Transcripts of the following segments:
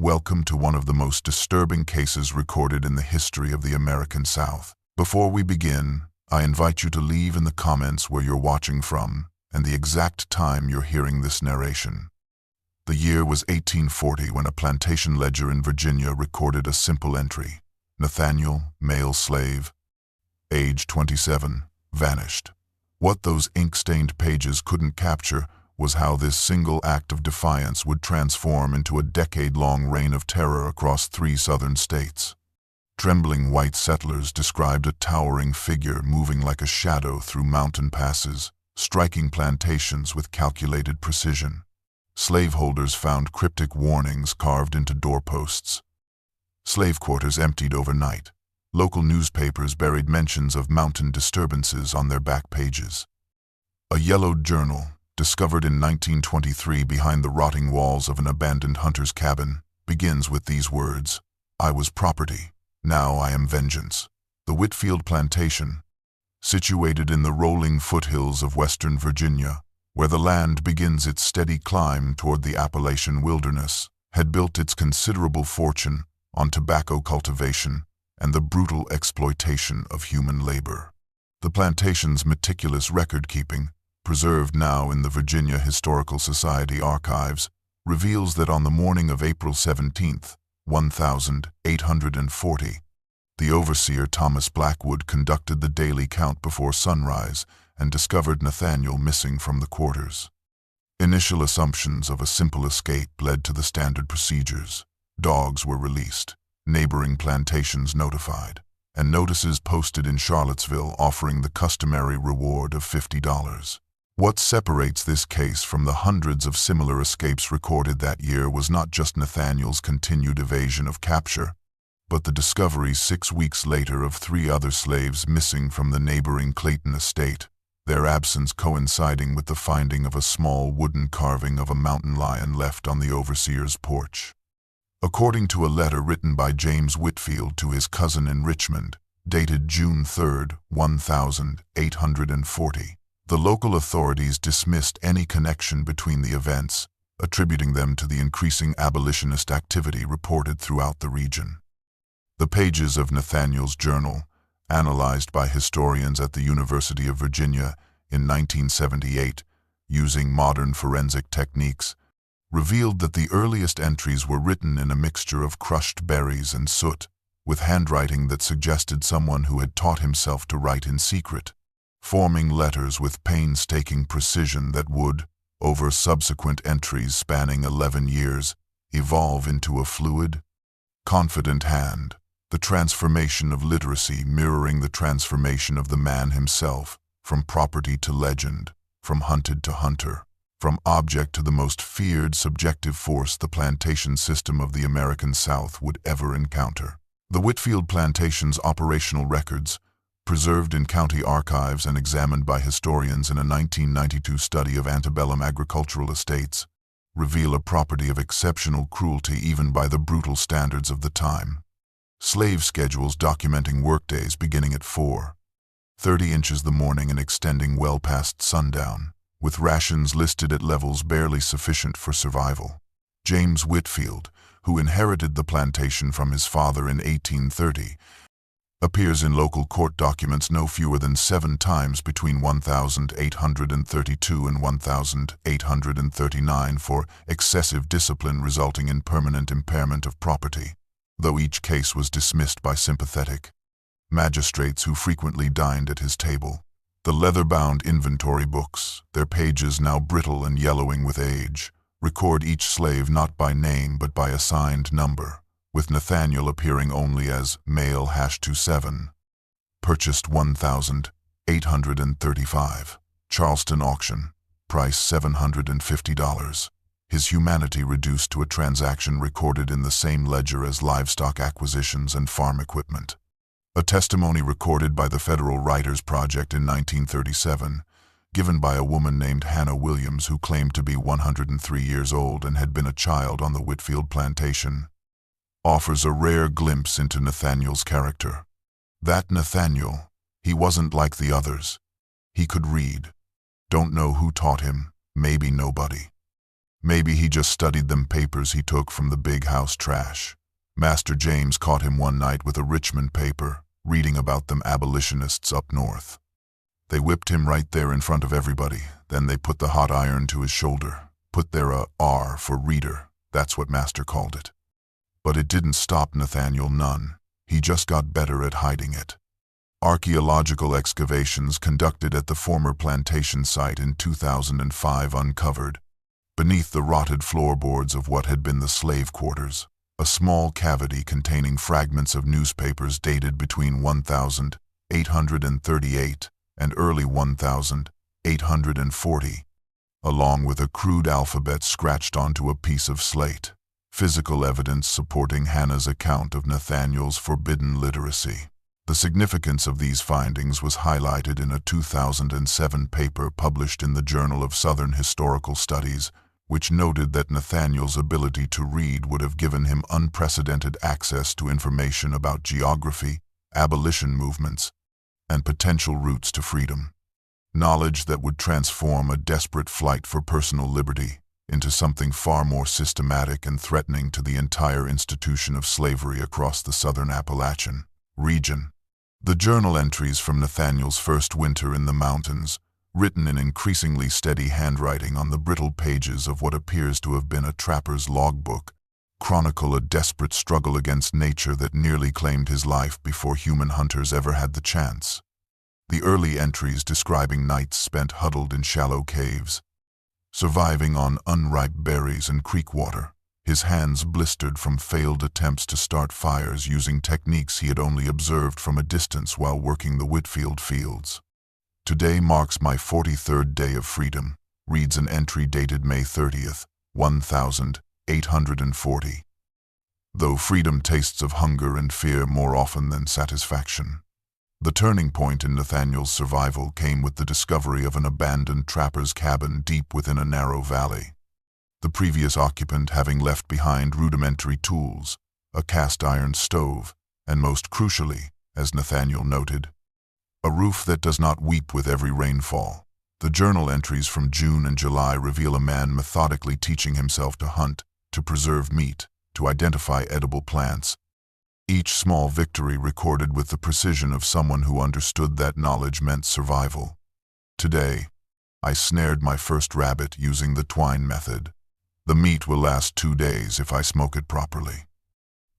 Welcome to one of the most disturbing cases recorded in the history of the American South. Before we begin, I invite you to leave in the comments where you're watching from and the exact time you're hearing this narration. The year was 1840 when a plantation ledger in Virginia recorded a simple entry. Nathaniel, male slave, age 27, vanished. What those ink-stained pages couldn't capture was how this single act of defiance would transform into a decade-long reign of terror across 3 southern states. Trembling white settlers described a towering figure moving like a shadow through mountain passes, striking plantations with calculated precision. Slaveholders found cryptic warnings carved into doorposts. Slave quarters emptied overnight. Local newspapers buried mentions of mountain disturbances on their back pages. A yellowed journal, discovered in 1923 behind the rotting walls of an abandoned hunter's cabin, begins with these words: "I was property, now I am vengeance." The Whitfield Plantation, situated in the rolling foothills of western Virginia, where the land begins its steady climb toward the Appalachian wilderness, had built its considerable fortune on tobacco cultivation and the brutal exploitation of human labor. The plantation's meticulous record-keeping, preserved now in the Virginia Historical Society archives, reveals that on the morning of April 17, 1840, the overseer Thomas Blackwood conducted the daily count before sunrise and discovered Nathaniel missing from the quarters. Initial assumptions of a simple escape led to the standard procedures. Dogs were released, neighboring plantations notified, and notices posted in Charlottesville offering the customary reward of $50. What separates this case from the hundreds of similar escapes recorded that year was not just Nathaniel's continued evasion of capture, but the discovery 6 weeks later of 3 other slaves missing from the neighboring Clayton estate, their absence coinciding with the finding of a small wooden carving of a mountain lion left on the overseer's porch. According to a letter written by James Whitfield to his cousin in Richmond, dated June 3, 1840, the local authorities dismissed any connection between the events, attributing them to the increasing abolitionist activity reported throughout the region. The pages of Nathaniel's journal, analyzed by historians at the University of Virginia in 1978, using modern forensic techniques, revealed that the earliest entries were written in a mixture of crushed berries and soot, with handwriting that suggested someone who had taught himself to write in secret, forming letters with painstaking precision that would, over subsequent entries spanning 11 years, evolve into a fluid, confident hand, the transformation of literacy mirroring the transformation of the man himself, from property to legend, from hunted to hunter, from object to the most feared subjective force the plantation system of the American South would ever encounter. The Whitfield Plantation's operational records, preserved in county archives and examined by historians in a 1992 study of antebellum agricultural estates, reveal a property of exceptional cruelty even by the brutal standards of the time. Slave schedules documenting workdays beginning at 4:30 inches the morning and extending well past sundown, with rations listed at levels barely sufficient for survival. James Whitfield, who inherited the plantation from his father in 1830, appears in local court documents no fewer than 7 times between 1832 and 1839 for excessive discipline resulting in permanent impairment of property, though each case was dismissed by sympathetic magistrates who frequently dined at his table. The leather-bound inventory books, their pages now brittle and yellowing with age, record each slave not by name but by assigned number, with Nathaniel appearing only as male #27. Purchased $1,835. Charleston auction. Price $750. His humanity reduced to a transaction recorded in the same ledger as livestock acquisitions and farm equipment. A testimony recorded by the Federal Writers Project in 1937, given by a woman named Hannah Williams who claimed to be 103 years old and had been a child on the Whitfield Plantation, offers a rare glimpse into Nathaniel's character. That Nathaniel, he wasn't like the others. He could read. Don't know who taught him, maybe nobody. Maybe he just studied them papers he took from the big house trash. Master James caught him one night with a Richmond paper, reading about them abolitionists up north. They whipped him right there in front of everybody. Then they put the hot iron to his shoulder. Put there a R for reader. That's what Master called it. But it didn't stop Nathaniel none. He just got better at hiding it. Archaeological excavations conducted at the former plantation site in 2005 uncovered, beneath the rotted floorboards of what had been the slave quarters, a small cavity containing fragments of newspapers dated between 1838 and early 1840, along with a crude alphabet scratched onto a piece of slate, physical evidence supporting Hannah's account of Nathaniel's forbidden literacy. The significance of these findings was highlighted in a 2007 paper published in the Journal of Southern Historical Studies, which noted that Nathaniel's ability to read would have given him unprecedented access to information about geography, abolition movements, and potential routes to freedom. Knowledge that would transform a desperate flight for personal liberty into something far more systematic and threatening to the entire institution of slavery across the southern Appalachian region. The journal entries from Nathaniel's first winter in the mountains, written in increasingly steady handwriting on the brittle pages of what appears to have been a trapper's logbook, chronicle a desperate struggle against nature that nearly claimed his life before human hunters ever had the chance. The early entries describing nights spent huddled in shallow caves, surviving on unripe berries and creek water, his hands blistered from failed attempts to start fires using techniques he had only observed from a distance while working the Whitfield fields. "Today marks my 43rd day of freedom," reads an entry dated May 30th, 1840. Though freedom tastes of hunger and fear more often than satisfaction. The turning point in Nathaniel's survival came with the discovery of an abandoned trapper's cabin deep within a narrow valley. The previous occupant having left behind rudimentary tools, a cast-iron stove, and most crucially, as Nathaniel noted, a roof that does not weep with every rainfall. The journal entries from June and July reveal a man methodically teaching himself to hunt, to preserve meat, to identify edible plants, each small victory recorded with the precision of someone who understood that knowledge meant survival. Today, I snared my first rabbit using the twine method. The meat will last 2 days if I smoke it properly.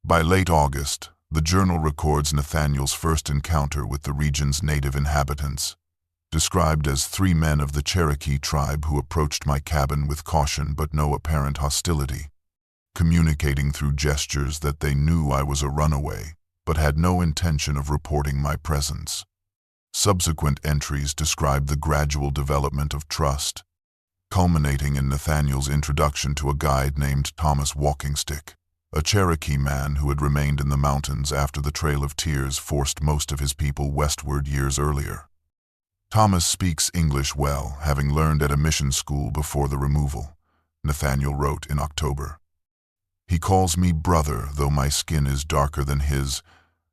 By late August, the journal records Nathaniel's first encounter with the region's native inhabitants, described as 3 men of the Cherokee tribe who approached my cabin with caution but no apparent hostility, communicating through gestures that they knew I was a runaway, but had no intention of reporting my presence. Subsequent entries describe the gradual development of trust, culminating in Nathaniel's introduction to a guide named Thomas Walkingstick, a Cherokee man who had remained in the mountains after the Trail of Tears forced most of his people westward years earlier. Thomas speaks English well, having learned at a mission school before the removal, Nathaniel wrote in October. He calls me brother, though my skin is darker than his,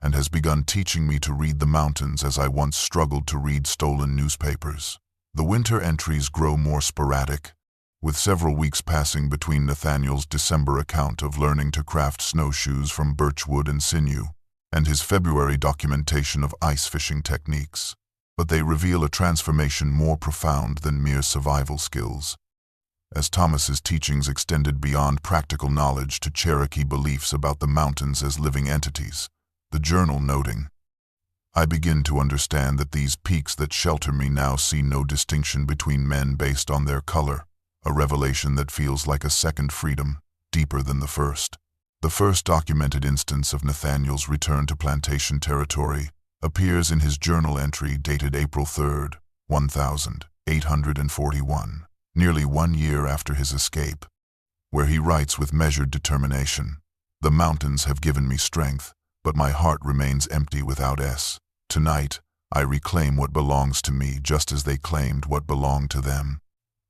and has begun teaching me to read the mountains as I once struggled to read stolen newspapers. The winter entries grow more sporadic, with several weeks passing between Nathaniel's December account of learning to craft snowshoes from birchwood and sinew, and his February documentation of ice fishing techniques. But they reveal a transformation more profound than mere survival skills. As Thomas's teachings extended beyond practical knowledge to Cherokee beliefs about the mountains as living entities, the journal noting, "I begin to understand that these peaks that shelter me now see no distinction between men based on their color, a revelation that feels like a second freedom, deeper than the first." The first documented instance of Nathaniel's return to plantation territory appears in his journal entry dated April 3rd, 1841. Nearly 1 year after his escape, where he writes with measured determination, "The mountains have given me strength, but my heart remains empty without S. Tonight, I reclaim what belongs to me just as they claimed what belonged to them."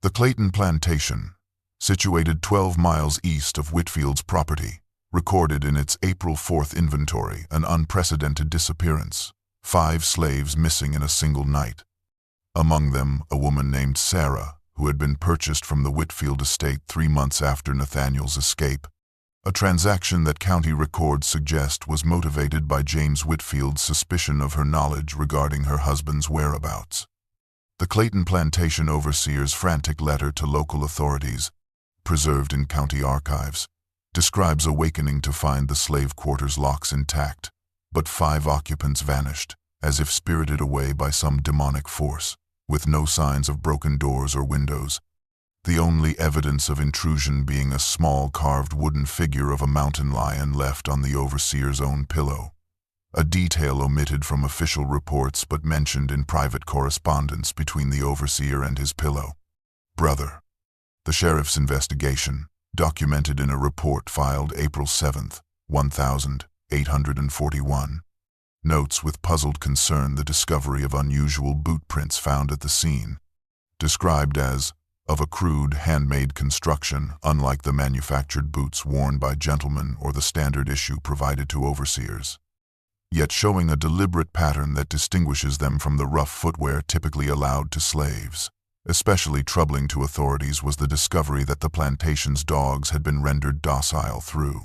The Clayton Plantation, situated 12 miles east of Whitfield's property, recorded in its April 4th inventory an unprecedented disappearance, 5 slaves missing in a single night. Among them, a woman named Sarah, who had been purchased from the Whitfield estate 3 months after Nathaniel's escape, a transaction that county records suggest was motivated by James Whitfield's suspicion of her knowledge regarding her husband's whereabouts. The Clayton Plantation overseer's frantic letter to local authorities, preserved in county archives, describes awakening to find the slave quarters locks intact, but 5 occupants vanished, as if spirited away by some demonic force, with no signs of broken doors or windows, the only evidence of intrusion being a small carved wooden figure of a mountain lion left on the overseer's own pillow, a detail omitted from official reports but mentioned in private correspondence between the overseer and his pillow brother. The sheriff's investigation, documented in a report filed April 7, 1841, notes with puzzled concern the discovery of unusual boot prints found at the scene, described as of a crude, handmade construction, unlike the manufactured boots worn by gentlemen or the standard issue provided to overseers, yet showing a deliberate pattern that distinguishes them from the rough footwear typically allowed to slaves. Especially troubling to authorities was the discovery that the plantation's dogs had been rendered docile through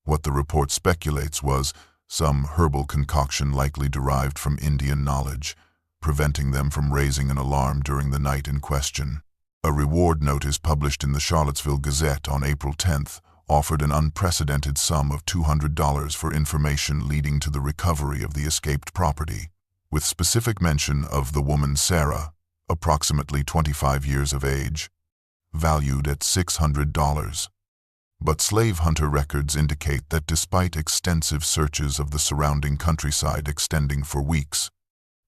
what the report speculates was some herbal concoction likely derived from Indian knowledge, preventing them from raising an alarm during the night in question. A reward notice published in the Charlottesville Gazette on April 10th offered an unprecedented sum of $200 for information leading to the recovery of the escaped property, with specific mention of the woman Sarah, approximately 25 years of age, valued at $600. But slave hunter records indicate that despite extensive searches of the surrounding countryside extending for weeks,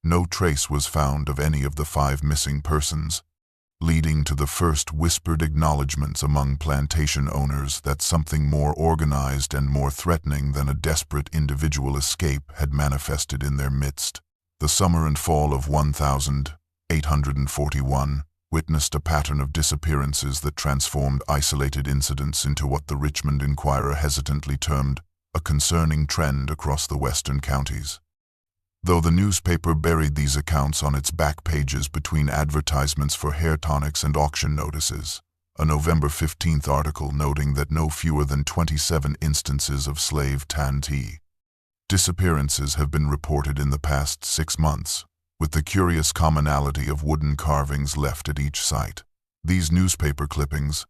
no trace was found of any of the 5 missing persons, leading to the first whispered acknowledgments among plantation owners that something more organized and more threatening than a desperate individual escape had manifested in their midst. The summer and fall of 1841 witnessed a pattern of disappearances that transformed isolated incidents into what the Richmond Enquirer hesitantly termed a concerning trend across the western counties. Though the newspaper buried these accounts on its back pages between advertisements for hair tonics and auction notices, a November 15th article noting that no fewer than 27 instances of slave tantee disappearances have been reported in the past 6 months, with the curious commonality of wooden carvings left at each site. These newspaper clippings,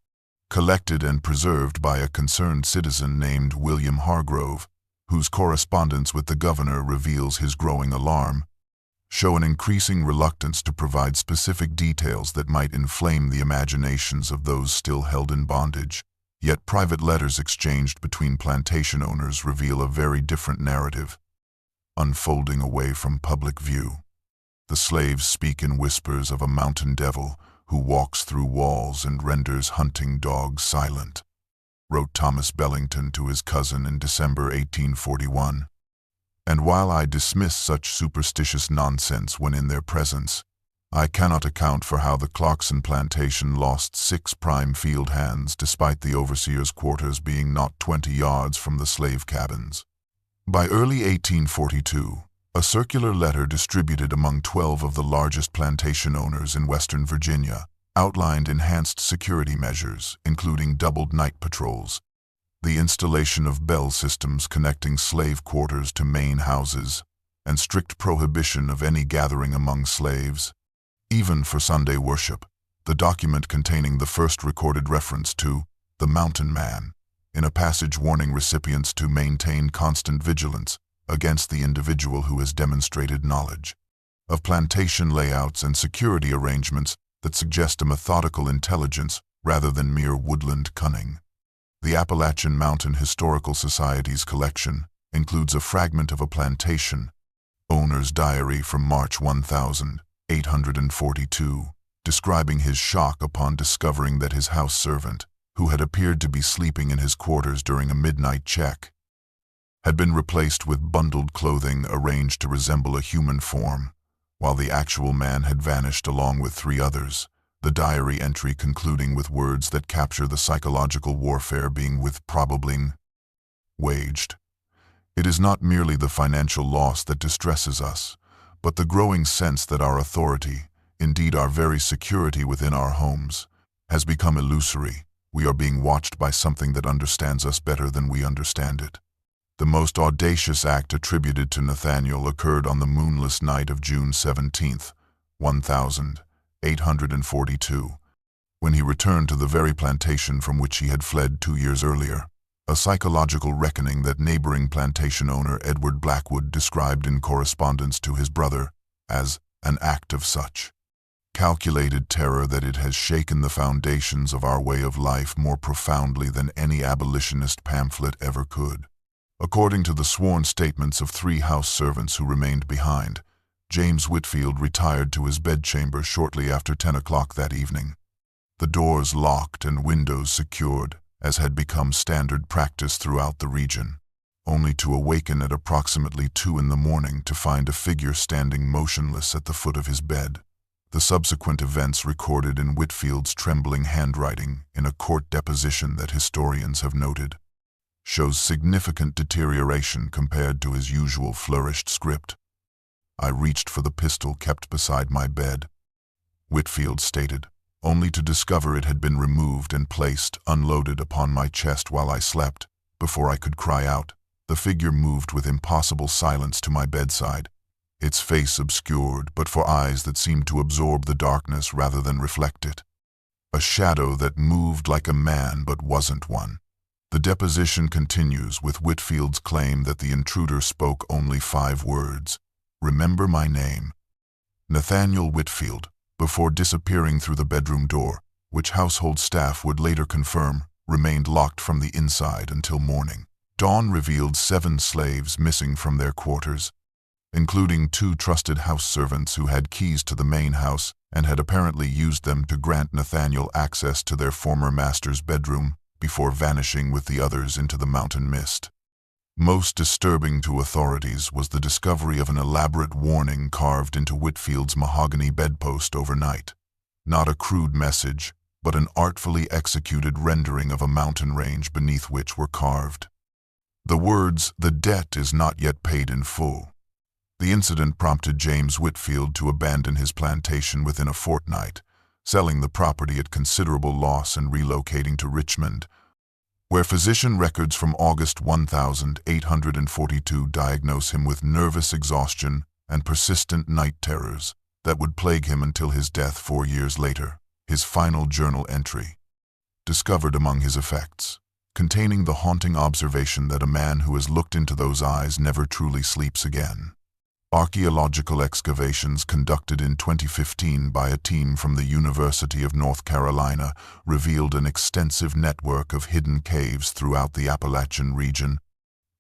collected and preserved by a concerned citizen named William Hargrove, whose correspondence with the governor reveals his growing alarm, show an increasing reluctance to provide specific details that might inflame the imaginations of those still held in bondage. Yet private letters exchanged between plantation owners reveal a very different narrative, unfolding away from public view. The slaves speak in whispers of a mountain devil who walks through walls and renders hunting dogs silent, wrote Thomas Bellington to his cousin in December 1841. And while I dismiss such superstitious nonsense when in their presence, I cannot account for how the Clarkson plantation lost 6 prime field hands despite the overseer's quarters being not 20 yards from the slave cabins. By early 1842, a circular letter distributed among 12 of the largest plantation owners in Western Virginia outlined enhanced security measures, including doubled night patrols, the installation of bell systems connecting slave quarters to main houses, and strict prohibition of any gathering among slaves, even for Sunday worship. The document containing the first recorded reference to the Mountain Man, in a passage warning recipients to maintain constant vigilance against the individual who has demonstrated knowledge of plantation layouts and security arrangements that suggest a methodical intelligence rather than mere woodland cunning. The Appalachian Mountain Historical Society's collection includes a fragment of a plantation owner's diary from March 1842, describing his shock upon discovering that his house servant, who had appeared to be sleeping in his quarters during a midnight check, had been replaced with bundled clothing arranged to resemble a human form, while the actual man had vanished along with 3 others, the diary entry concluding with words that capture the psychological warfare being probably waged. It is not merely the financial loss that distresses us, but the growing sense that our authority, indeed our very security within our homes, has become illusory. We are being watched by something that understands us better than we understand it. The most audacious act attributed to Nathaniel occurred on the moonless night of June 17, 1842, when he returned to the very plantation from which he had fled 2 years earlier. A psychological reckoning that neighboring plantation owner Edward Blackwood described in correspondence to his brother as an act of such calculated terror that it has shaken the foundations of our way of life more profoundly than any abolitionist pamphlet ever could. According to the sworn statements of 3 house servants who remained behind, James Whitfield retired to his bedchamber shortly after 10 o'clock that evening, the doors locked and windows secured, as had become standard practice throughout the region, only to awaken at approximately 2 in the morning to find a figure standing motionless at the foot of his bed. The subsequent events recorded in Whitfield's trembling handwriting in a court deposition that historians have noted shows significant deterioration compared to his usual flourished script. "I reached for the pistol kept beside my bed," Whitfield stated, "only to discover it had been removed and placed unloaded upon my chest while I slept. Before I could cry out, the figure moved with impossible silence to my bedside, its face obscured but for eyes that seemed to absorb the darkness rather than reflect it. A shadow that moved like a man but wasn't one." The deposition continues with Whitfield's claim that the intruder spoke only 5 words: "Remember my name." Nathaniel Whitfield, before disappearing through the bedroom door, which household staff would later confirm, remained locked from the inside until morning. Dawn revealed 7 slaves missing from their quarters, including 2 trusted house servants who had keys to the main house and had apparently used them to grant Nathaniel access to their former master's bedroom before vanishing with the others into the mountain mist. Most disturbing to authorities was the discovery of an elaborate warning carved into Whitfield's mahogany bedpost overnight. Not a crude message, but an artfully executed rendering of a mountain range beneath which were carved the words, "The debt is not yet paid in full." The incident prompted James Whitfield to abandon his plantation within a fortnight, selling the property at considerable loss and relocating to Richmond, where physician records from August 1842 diagnose him with nervous exhaustion and persistent night terrors that would plague him until his death 4 years later. His final journal entry, discovered among his effects, containing the haunting observation that a man who has looked into those eyes never truly sleeps again. Archaeological excavations conducted in 2015 by a team from the University of North Carolina revealed an extensive network of hidden caves throughout the Appalachian region,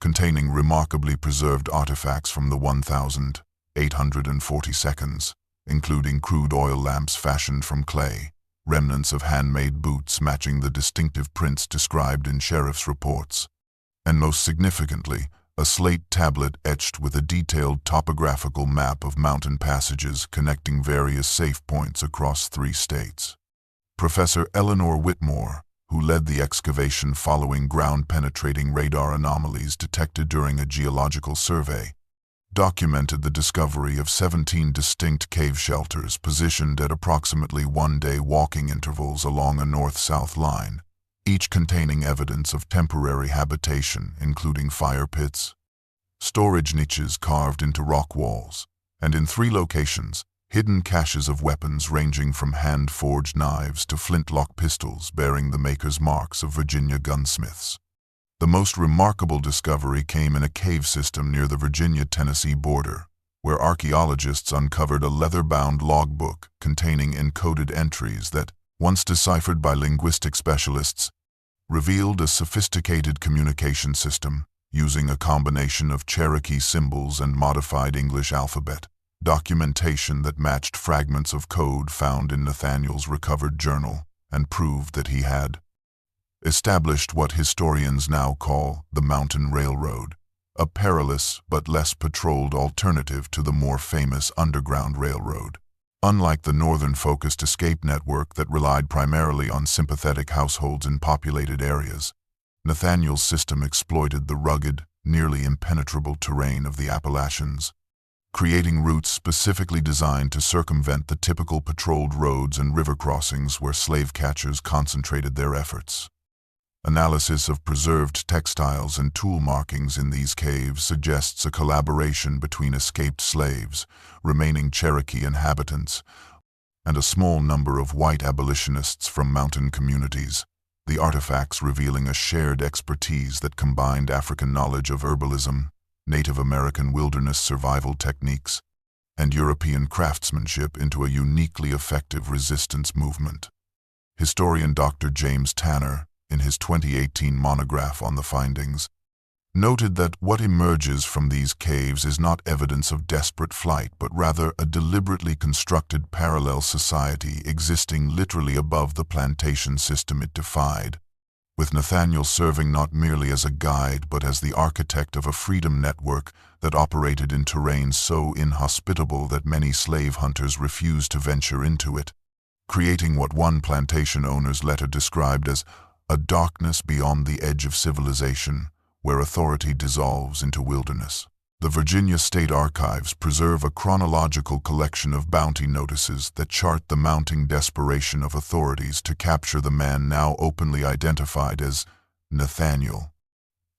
containing remarkably preserved artifacts from the 1842, including crude oil lamps fashioned from clay, remnants of handmade boots matching the distinctive prints described in sheriff's reports, and most significantly, a slate tablet etched with a detailed topographical map of mountain passages connecting various safe points across 3 states. Professor Eleanor Whitmore, who led the excavation following ground-penetrating radar anomalies detected during a geological survey, documented the discovery of 17 distinct cave shelters positioned at approximately 1-day walking intervals along a north-south line, each containing evidence of temporary habitation, including fire pits, storage niches carved into rock walls, and in 3 locations, hidden caches of weapons ranging from hand-forged knives to flintlock pistols bearing the maker's marks of Virginia gunsmiths. The most remarkable discovery came in a cave system near the Virginia-Tennessee border, where archaeologists uncovered a leather-bound logbook containing encoded entries that, once deciphered by linguistic specialists, revealed a sophisticated communication system using a combination of Cherokee symbols and modified English alphabet, documentation that matched fragments of code found in Nathaniel's recovered journal and proved that he had established what historians now call the Mountain Railroad, a perilous but less patrolled alternative to the more famous Underground Railroad. Unlike the northern-focused escape network that relied primarily on sympathetic households in populated areas, Nathaniel's system exploited the rugged, nearly impenetrable terrain of the Appalachians. creating routes specifically designed to circumvent the typical patrolled roads and river crossings where slave catchers concentrated their efforts. Analysis of preserved textiles and tool markings in these caves suggests a collaboration between escaped slaves, remaining Cherokee inhabitants, and a small number of white abolitionists from mountain communities, the artifacts revealing a shared expertise that combined African knowledge of herbalism, Native American wilderness survival techniques, and European craftsmanship into a uniquely effective resistance movement. Historian Dr. James Tanner, in his 2018 monograph on the findings, noted that what emerges from these caves is not evidence of desperate flight, but rather a deliberately constructed parallel society existing literally above the plantation system it defied, with Nathaniel serving not merely as a guide but as the architect of a freedom network that operated in terrain so inhospitable that many slave hunters refused to venture into it, creating what one plantation owner's letter described as a darkness beyond the edge of civilization, where authority dissolves into wilderness. The Virginia State Archives preserve a chronological collection of bounty notices that chart the mounting desperation of authorities to capture the man now openly identified as Nathaniel,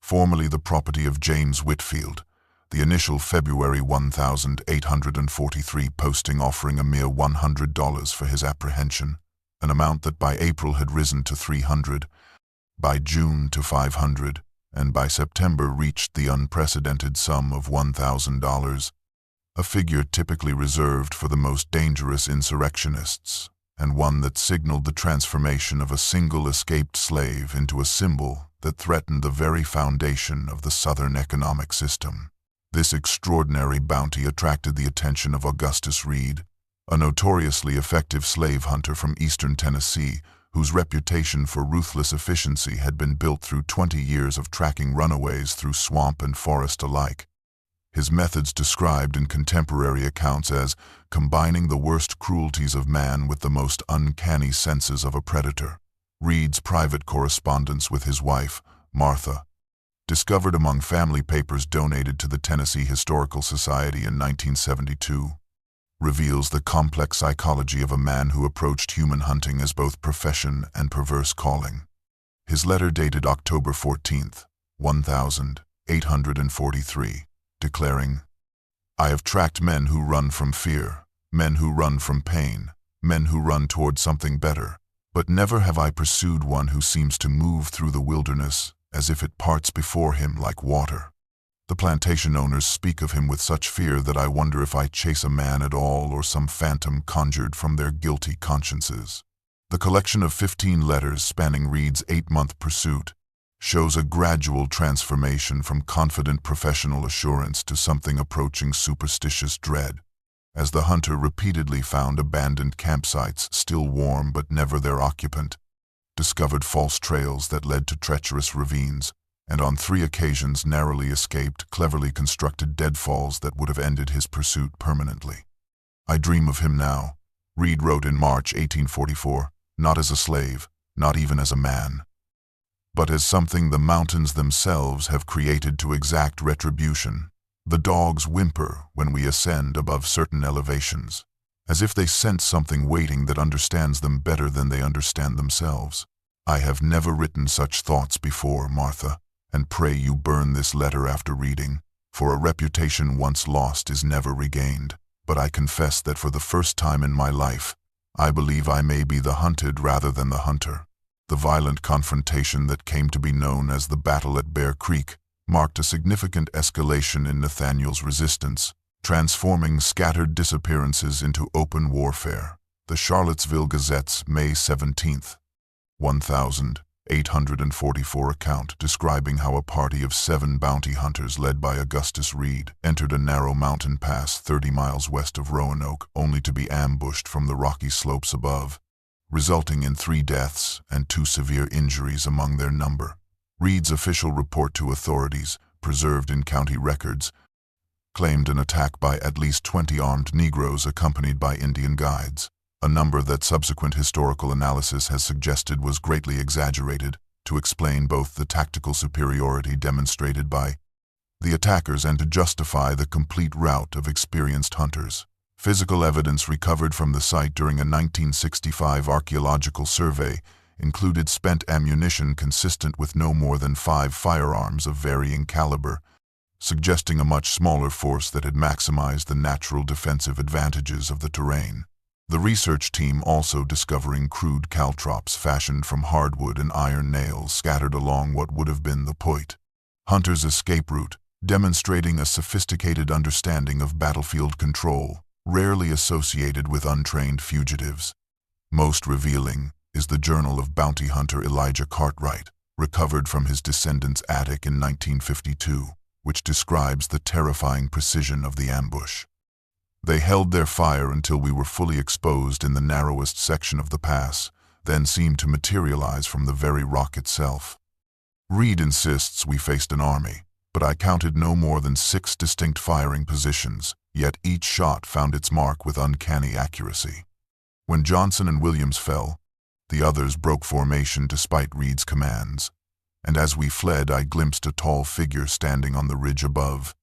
formerly the property of James Whitfield, the initial February 1843 posting offering a mere $100 for his apprehension, an amount that by April had risen to $300, by June to $500, and by September reached the unprecedented sum of $1,000, a figure typically reserved for the most dangerous insurrectionists, and one that signaled the transformation of a single escaped slave into a symbol that threatened the very foundation of the Southern economic system. This extraordinary bounty attracted the attention of Augustus Reed, a notoriously effective slave hunter from eastern Tennessee, whose reputation for ruthless efficiency had been built through 20 years of tracking runaways through swamp and forest alike. His methods described in contemporary accounts as combining the worst cruelties of man with the most uncanny senses of a predator. Reed's private correspondence with his wife, Martha, discovered among family papers donated to the Tennessee Historical Society in 1972, reveals the complex psychology of a man who approached human hunting as both profession and perverse calling. His letter dated October 14, 1843, declaring, "I have tracked men who run from fear, men who run from pain, men who run toward something better, but never have I pursued one who seems to move through the wilderness as if it parts before him like water. The plantation owners speak of him with such fear that I wonder if I chase a man at all or some phantom conjured from their guilty consciences." The collection of 15 letters spanning Reed's 8-month pursuit shows a gradual transformation from confident professional assurance to something approaching superstitious dread, as the hunter repeatedly found abandoned campsites still warm but never their occupant, discovered false trails that led to treacherous ravines, and on 3 occasions narrowly escaped cleverly constructed deadfalls that would have ended his pursuit permanently. "I dream of him now," Reed wrote in March 1844, "not as a slave, not even as a man, but as something the mountains themselves have created to exact retribution. The dogs whimper when we ascend above certain elevations, as if they sense something waiting that understands them better than they understand themselves. I have never written such thoughts before, Martha, and pray you burn this letter after reading, for a reputation once lost is never regained. But I confess that for the first time in my life, I believe I may be the hunted rather than the hunter." The violent confrontation that came to be known as the Battle at Bear Creek marked a significant escalation in Nathaniel's resistance, transforming scattered disappearances into open warfare. The Charlottesville Gazette's May 17, 1844 account describing how a party of 7 bounty hunters led by Augustus Reed entered a narrow mountain pass 30 miles west of Roanoke only to be ambushed from the rocky slopes above, resulting in 3 deaths and 2 severe injuries among their number. Reed's official report to authorities, preserved in county records, claimed an attack by at least 20 armed Negroes accompanied by Indian guides, a number that subsequent historical analysis has suggested was greatly exaggerated to explain both the tactical superiority demonstrated by the attackers and to justify the complete rout of experienced hunters. Physical evidence recovered from the site during a 1965 archaeological survey included spent ammunition consistent with no more than 5 firearms of varying caliber, suggesting a much smaller force that had maximized the natural defensive advantages of the terrain. The research team also discovering crude caltrops fashioned from hardwood and iron nails scattered along what would have been the Poit hunters' escape route, demonstrating a sophisticated understanding of battlefield control, rarely associated with untrained fugitives. Most revealing is the journal of bounty hunter Elijah Cartwright, recovered from his descendant's attic in 1952, which describes the terrifying precision of the ambush. They held their fire until we were fully exposed in the narrowest section of the pass, then seemed to materialize from the very rock itself. Reed insists we faced an army, but I counted no more than 6 distinct firing positions, yet each shot found its mark with uncanny accuracy. When Johnson and Williams fell, the others broke formation despite Reed's commands, and as we fled I glimpsed a tall figure standing on the ridge above,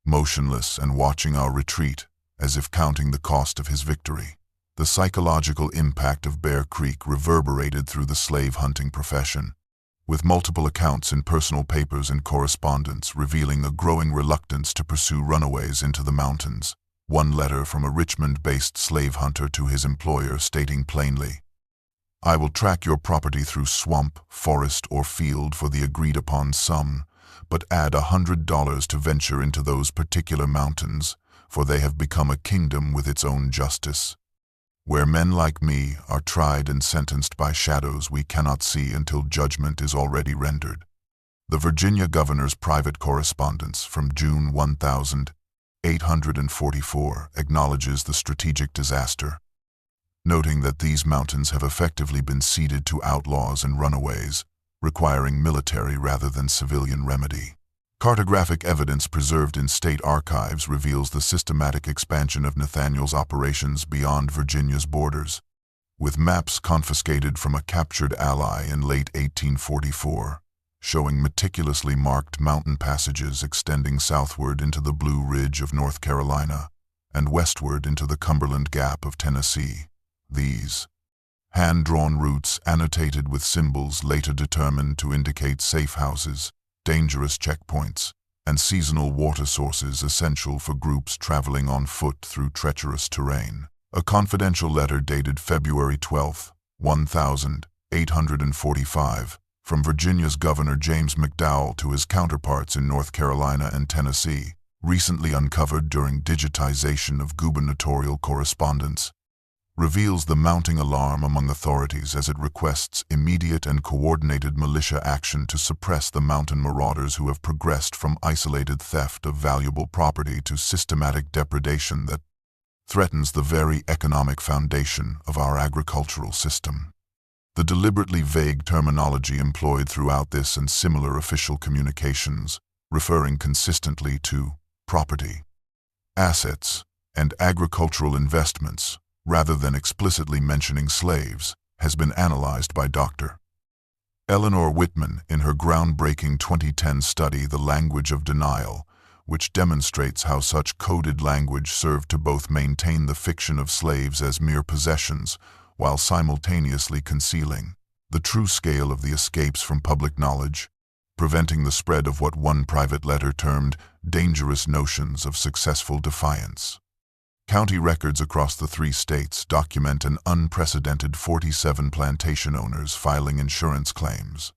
motionless and watching our retreat, as if counting the cost of his victory. The psychological impact of Bear Creek reverberated through the slave hunting profession, with multiple accounts in personal papers and correspondence revealing a growing reluctance to pursue runaways into the mountains. One letter from a Richmond-based slave hunter to his employer stating plainly, "I will track your property through swamp, forest, or field for the agreed-upon sum, but add $100 to venture into those particular mountains, for they have become a kingdom with its own justice, where men like me are tried and sentenced by shadows we cannot see until judgment is already rendered." The Virginia governor's private correspondence from June 1844 acknowledges the strategic disaster, noting that these mountains have effectively been ceded to outlaws and runaways, requiring military rather than civilian remedy. Cartographic evidence preserved in state archives reveals the systematic expansion of Nathaniel's operations beyond Virginia's borders, with maps confiscated from a captured ally in late 1844, showing meticulously marked mountain passages extending southward into the Blue Ridge of North Carolina and westward into the Cumberland Gap of Tennessee. These hand-drawn routes, annotated with symbols later determined to indicate safe houses, dangerous checkpoints, and seasonal water sources essential for groups traveling on foot through treacherous terrain. A confidential letter dated February 12, 1845, from Virginia's Governor James McDowell to his counterparts in North Carolina and Tennessee, recently uncovered during digitization of gubernatorial correspondence, reveals the mounting alarm among authorities as it requests immediate and coordinated militia action to suppress the mountain marauders who have progressed from isolated theft of valuable property to systematic depredation that threatens the very economic foundation of our agricultural system. The deliberately vague terminology employed throughout this and similar official communications, referring consistently to property, assets, and agricultural investments, rather than explicitly mentioning slaves, has been analyzed by Dr. Eleanor Whitman in her groundbreaking 2010 study The Language of Denial, which demonstrates how such coded language served to both maintain the fiction of slaves as mere possessions while simultaneously concealing the true scale of the escapes from public knowledge, preventing the spread of what one private letter termed dangerous notions of successful defiance. County records across the 3 states document an unprecedented 47 plantation owners filing insurance claims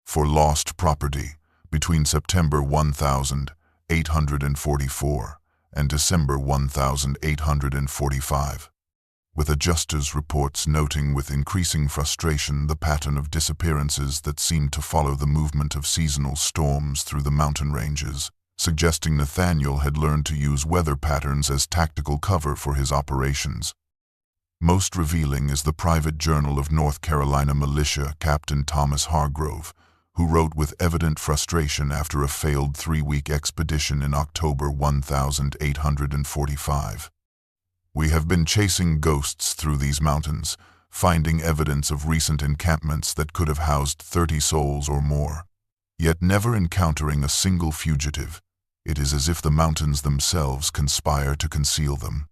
for lost property between September 1844 and December 1845, with adjusters' reports noting with increasing frustration the pattern of disappearances that seemed to follow the movement of seasonal storms through the mountain ranges, suggesting Nathaniel had learned to use weather patterns as tactical cover for his operations. Most revealing is the private journal of North Carolina militia Captain Thomas Hargrove, who wrote with evident frustration after a failed 3-week expedition in October 1845. "We have been chasing ghosts through these mountains, finding evidence of recent encampments that could have housed 30 souls or more. Yet never encountering a single fugitive, it is as if the mountains themselves conspire to conceal them,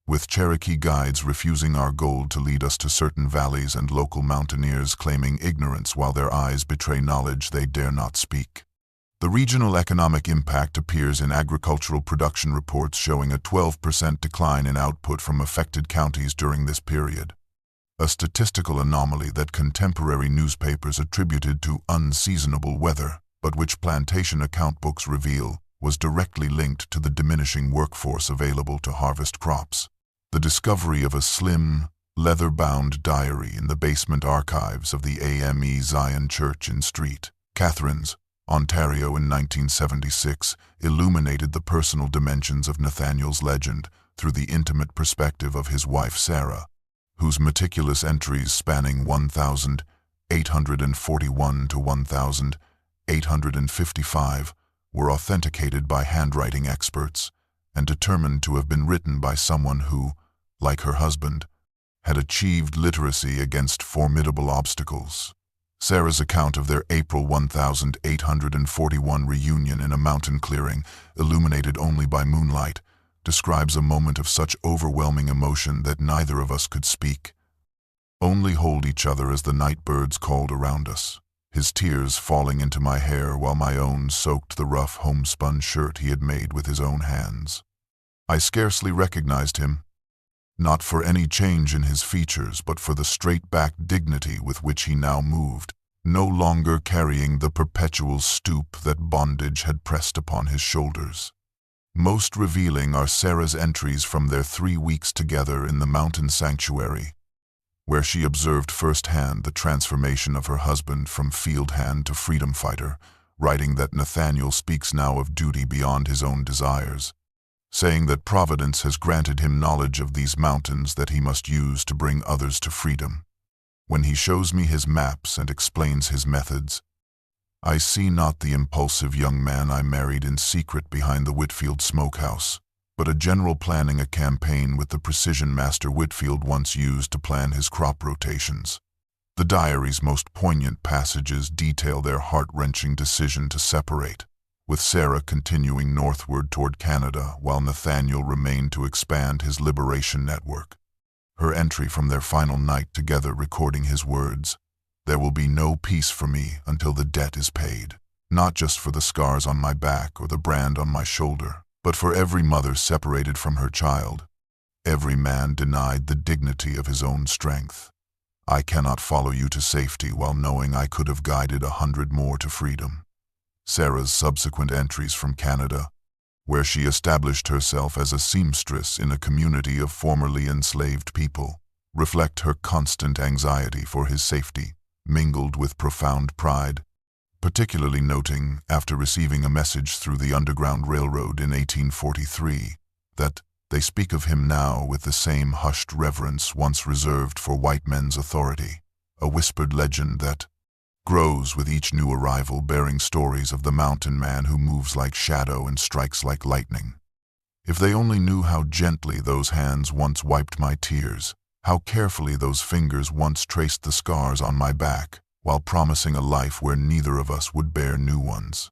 with Cherokee guides refusing our gold to lead us to certain valleys and local mountaineers claiming ignorance while their eyes betray knowledge they dare not speak. The regional economic impact appears in agricultural production reports showing a 12% decline in output from affected counties during this period, a statistical anomaly that contemporary newspapers attributed to unseasonable weather, but which plantation account books reveal was directly linked to the diminishing workforce available to harvest crops. The discovery of a slim, leather-bound diary in the basement archives of the AME Zion Church in St. Catharines, Ontario in 1976 illuminated the personal dimensions of Nathaniel's legend through the intimate perspective of his wife Sarah, whose meticulous entries spanning 1,841 to 1,855 were authenticated by handwriting experts and determined to have been written by someone who, like her husband, had achieved literacy against formidable obstacles. Sarah's account of their April 1841 reunion in a mountain clearing, illuminated only by moonlight, describes a moment of such overwhelming emotion that neither of us could speak, only hold each other as the night birds called around us, his tears falling into my hair while my own soaked the rough homespun shirt he had made with his own hands. I scarcely recognized him, not for any change in his features, but for the straight-backed dignity with which he now moved, no longer carrying the perpetual stoop that bondage had pressed upon his shoulders. Most revealing are Sarah's entries from their 3 weeks together in the mountain sanctuary, where she observed firsthand the transformation of her husband from field hand to freedom fighter, writing that Nathaniel speaks now of duty beyond his own desires, saying that Providence has granted him knowledge of these mountains that he must use to bring others to freedom. When he shows me his maps and explains his methods, I see not the impulsive young man I married in secret behind the Whitfield smokehouse, but a general planning a campaign with the precision Master Whitfield once used to plan his crop rotations. The diary's most poignant passages detail their heart-wrenching decision to separate, with Sarah continuing northward toward Canada while Nathaniel remained to expand his liberation network. Her entry from their final night together recording his words, "There will be no peace for me until the debt is paid, not just for the scars on my back or the brand on my shoulder, but for every mother separated from her child, every man denied the dignity of his own strength. I cannot follow you to safety while knowing I could have guided 100 more to freedom." Sarah's subsequent entries from Canada, where she established herself as a seamstress in a community of formerly enslaved people, reflect her constant anxiety for his safety, mingled with profound pride, particularly noting, after receiving a message through the Underground Railroad in 1843, that they speak of him now with the same hushed reverence once reserved for white men's authority, a whispered legend that grows with each new arrival, bearing stories of the mountain man who moves like shadow and strikes like lightning. If they only knew how gently those hands once wiped my tears, how carefully those fingers once traced the scars on my back, while promising a life where neither of us would bear new ones.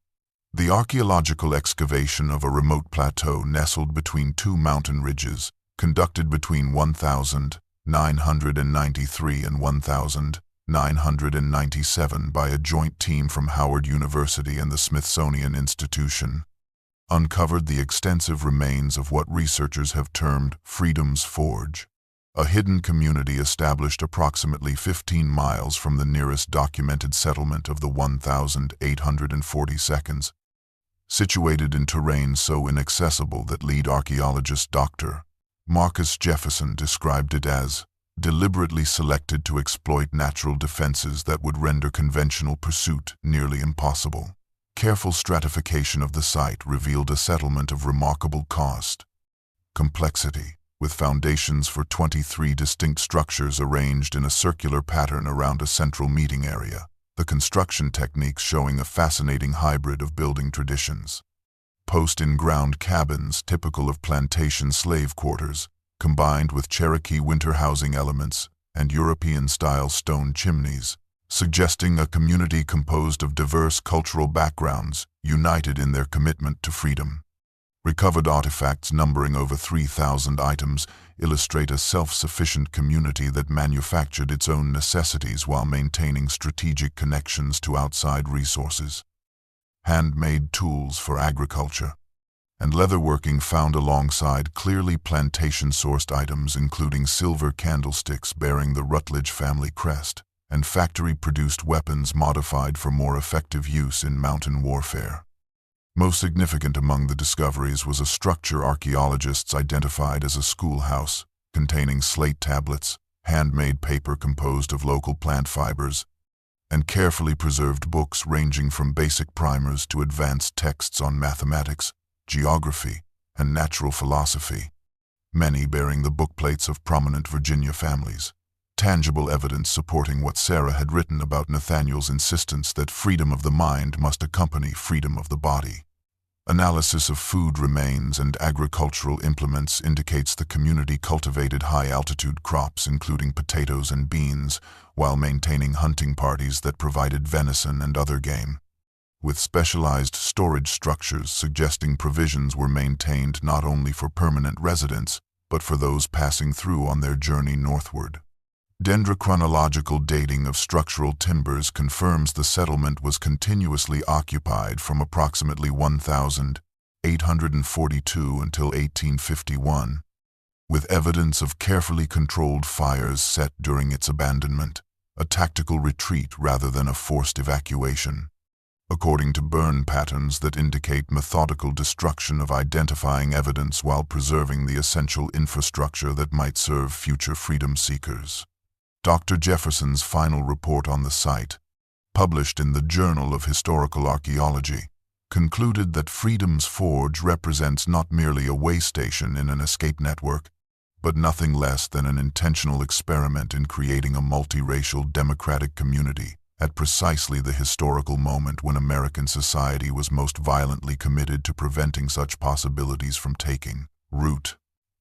The archaeological excavation of a remote plateau nestled between two mountain ridges, conducted between 1993 and 1997 by a joint team from Howard University and the Smithsonian Institution, uncovered the extensive remains of what researchers have termed Freedom's Forge, a hidden community established approximately 15 miles from the nearest documented settlement of the 1,842nd, situated in terrain so inaccessible that lead archaeologist Dr. Marcus Jefferson described it as deliberately selected to exploit natural defenses that would render conventional pursuit nearly impossible. Careful stratification of the site revealed a settlement of remarkable cost, complexity, with foundations for 23 distinct structures arranged in a circular pattern around a central meeting area, the construction techniques showing a fascinating hybrid of building traditions. Post-in-ground cabins typical of plantation slave quarters, combined with Cherokee winter housing elements and European-style stone chimneys, suggesting a community composed of diverse cultural backgrounds, united in their commitment to freedom. Recovered artifacts numbering over 3,000 items illustrate a self-sufficient community that manufactured its own necessities while maintaining strategic connections to outside resources. Handmade tools for agriculture and leatherworking found alongside clearly plantation-sourced items including silver candlesticks bearing the Rutledge family crest and factory-produced weapons modified for more effective use in mountain warfare. Most significant among the discoveries was a structure archaeologists identified as a schoolhouse containing slate tablets, handmade paper composed of local plant fibers, and carefully preserved books ranging from basic primers to advanced texts on mathematics, geography, and natural philosophy, many bearing the bookplates of prominent Virginia families, tangible evidence supporting what Sarah had written about Nathaniel's insistence that freedom of the mind must accompany freedom of the body. Analysis of food remains and agricultural implements indicates the community cultivated high-altitude crops including potatoes and beans, while maintaining hunting parties that provided venison and other game, with specialized storage structures suggesting provisions were maintained not only for permanent residents, but for those passing through on their journey northward. Dendrochronological dating of structural timbers confirms the settlement was continuously occupied from approximately 1842 until 1851, with evidence of carefully controlled fires set during its abandonment, a tactical retreat rather than a forced evacuation. According to burn patterns that indicate methodical destruction of identifying evidence while preserving the essential infrastructure that might serve future freedom seekers. Dr. Jefferson's final report on the site, published in the Journal of Historical Archaeology, concluded that Freedom's Forge represents not merely a way station in an escape network, but nothing less than an intentional experiment in creating a multiracial democratic community at precisely the historical moment when American society was most violently committed to preventing such possibilities from taking root.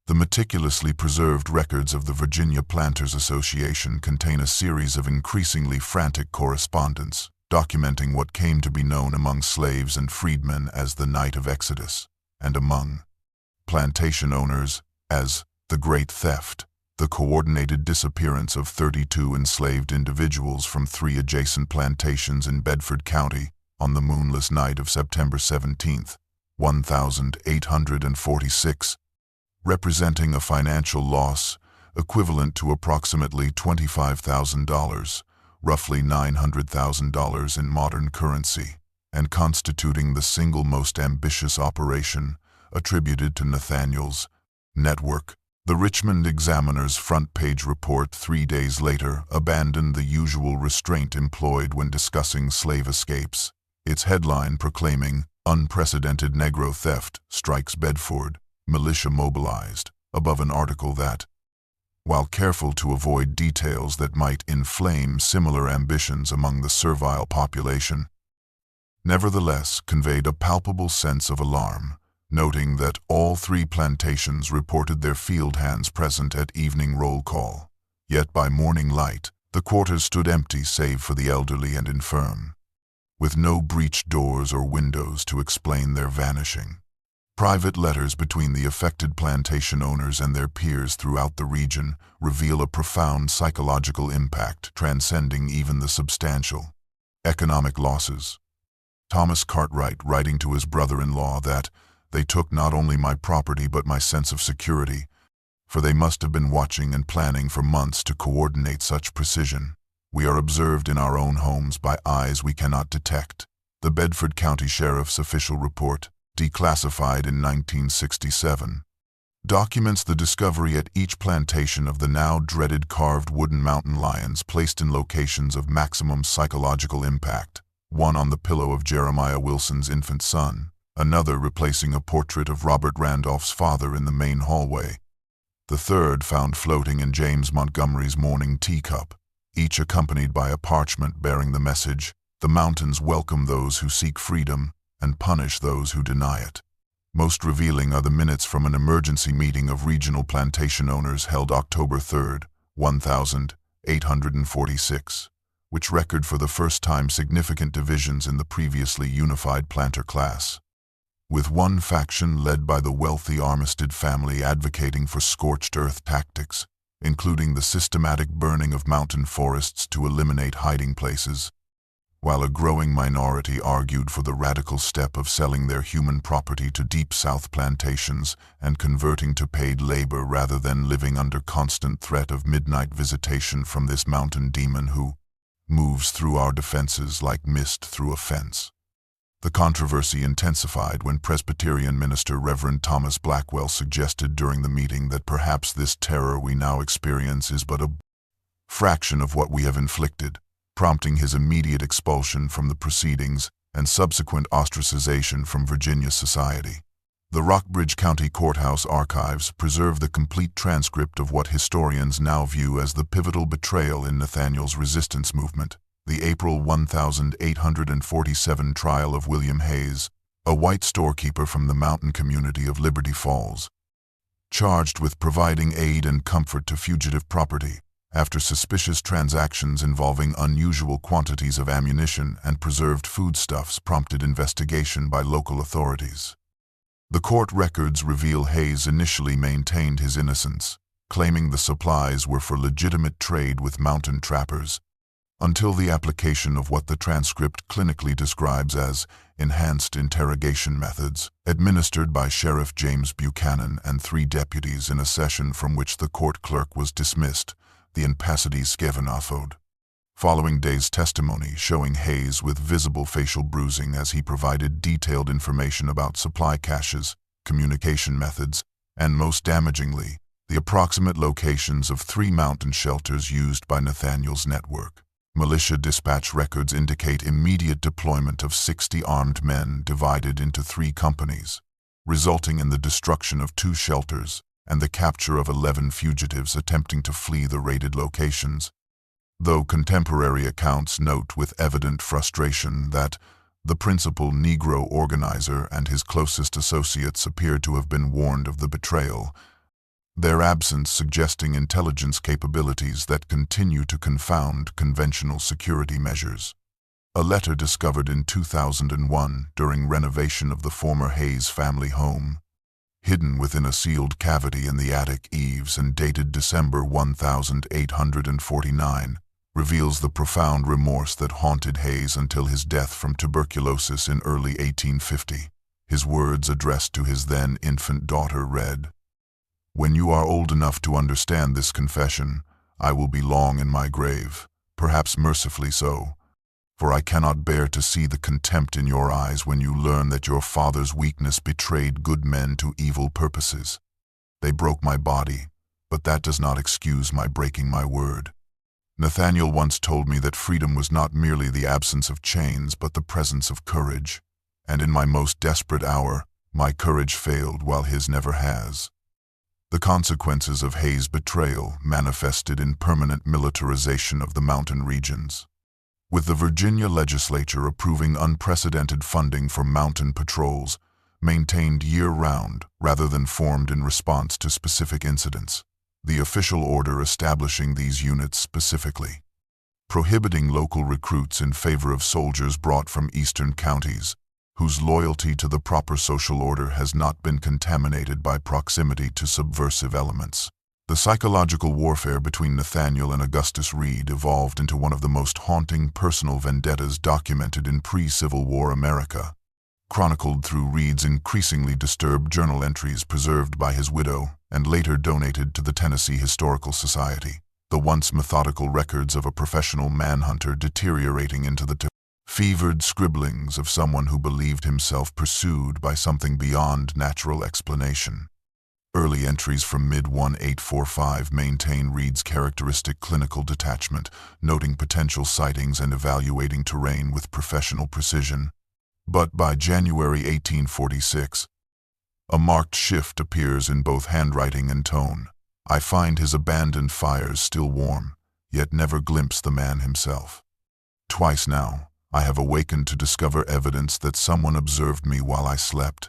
The meticulously preserved records of the Virginia Planters Association contain a series of increasingly frantic correspondence, documenting what came to be known among slaves and freedmen as the Night of Exodus, and among plantation owners as the Great Theft, the coordinated disappearance of 32 enslaved individuals from 3 adjacent plantations in Bedford County on the moonless night of September 17, 1846, representing a financial loss equivalent to approximately $25,000, roughly $900,000 in modern currency, and constituting the single most ambitious operation attributed to Nathaniel's network. The Richmond Examiner's front-page report 3 days later abandoned the usual restraint employed when discussing slave escapes, its headline proclaiming, "Unprecedented Negro Theft Strikes Bedford, Militia Mobilized," above an article that, while careful to avoid details that might inflame similar ambitions among the servile population, nevertheless conveyed a palpable sense of alarm, noting that all 3 plantations reported their field hands present at evening roll call, yet by morning light, the quarters stood empty save for the elderly and infirm, with no breached doors or windows to explain their vanishing. Private letters between the affected plantation owners and their peers throughout the region reveal a profound psychological impact transcending even the substantial economic losses. Thomas Cartwright, writing to his brother-in-law that "They took not only my property but my sense of security, for they must have been watching and planning for months to coordinate such precision. We are observed in our own homes by eyes we cannot detect." The Bedford County Sheriff's official report, declassified in 1967, documents the discovery at each plantation of the now dreaded carved wooden mountain lions placed in locations of maximum psychological impact, one on the pillow of Jeremiah Wilson's infant son, another replacing a portrait of Robert Randolph's father in the main hallway, the third found floating in James Montgomery's morning teacup, each accompanied by a parchment bearing the message, "The mountains welcome those who seek freedom and punish those who deny it." Most revealing are the minutes from an emergency meeting of regional plantation owners held October 3, 1846, which record for the first time significant divisions in the previously unified planter class. With one faction led by the wealthy Armistead family advocating for scorched earth tactics, including the systematic burning of mountain forests to eliminate hiding places, while a growing minority argued for the radical step of selling their human property to Deep South plantations and converting to paid labor rather than living under constant threat of midnight visitation from this mountain demon who moves through our defenses like mist through a fence. The controversy intensified when Presbyterian minister Reverend Thomas Blackwell suggested during the meeting that perhaps this terror we now experience is but a fraction of what we have inflicted, prompting his immediate expulsion from the proceedings and subsequent ostracization from Virginia society. The Rockbridge County Courthouse archives preserve the complete transcript of what historians now view as the pivotal betrayal in Nathaniel's resistance movement, the April 1847 trial of William Hayes, a white storekeeper from the mountain community of Liberty Falls, charged with providing aid and comfort to fugitive property after suspicious transactions involving unusual quantities of ammunition and preserved foodstuffs prompted investigation by local authorities. The court records reveal Hayes initially maintained his innocence, claiming the supplies were for legitimate trade with mountain trappers, until the application of what the transcript clinically describes as enhanced interrogation methods, administered by Sheriff James Buchanan and 3 deputies in a session from which the court clerk was dismissed, the incapacity skevenafod. Following Day's testimony showing Hayes with visible facial bruising as he provided detailed information about supply caches, communication methods, and most damagingly, the approximate locations of 3 mountain shelters used by Nathaniel's network. Militia dispatch records indicate immediate deployment of 60 armed men divided into 3 companies, resulting in the destruction of 2 shelters and the capture of 11 fugitives attempting to flee the raided locations, though contemporary accounts note with evident frustration that the principal Negro organizer and his closest associates appear to have been warned of the betrayal, their absence suggesting intelligence capabilities that continue to confound conventional security measures. A letter discovered in 2001 during renovation of the former Hayes family home, hidden within a sealed cavity in the attic eaves and dated December 1849, reveals the profound remorse that haunted Hayes until his death from tuberculosis in early 1850. His words addressed to his then infant daughter read, "When you are old enough to understand this confession, I will be long in my grave, perhaps mercifully so, for I cannot bear to see the contempt in your eyes when you learn that your father's weakness betrayed good men to evil purposes. They broke my body, but that does not excuse my breaking my word. Nathaniel once told me that freedom was not merely the absence of chains but the presence of courage, and in my most desperate hour, my courage failed while his never has." The consequences of Hayes' betrayal manifested in permanent militarization of the mountain regions, with the Virginia legislature approving unprecedented funding for mountain patrols, maintained year-round rather than formed in response to specific incidents. The official order establishing these units specifically, prohibiting local recruits in favor of soldiers brought from eastern counties, whose loyalty to the proper social order has not been contaminated by proximity to subversive elements. The psychological warfare between Nathaniel and Augustus Reed evolved into one of the most haunting personal vendettas documented in pre-Civil War America, chronicled through Reed's increasingly disturbed journal entries preserved by his widow and later donated to the Tennessee Historical Society, the once methodical records of a professional manhunter deteriorating into the fevered scribblings of someone who believed himself pursued by something beyond natural explanation. Early entries from mid-1845 maintain Reed's characteristic clinical detachment, noting potential sightings and evaluating terrain with professional precision. But by January 1846, a marked shift appears in both handwriting and tone. I find his abandoned fires still warm, yet never glimpse the man himself. Twice now, I have awakened to discover evidence that someone observed me while I slept.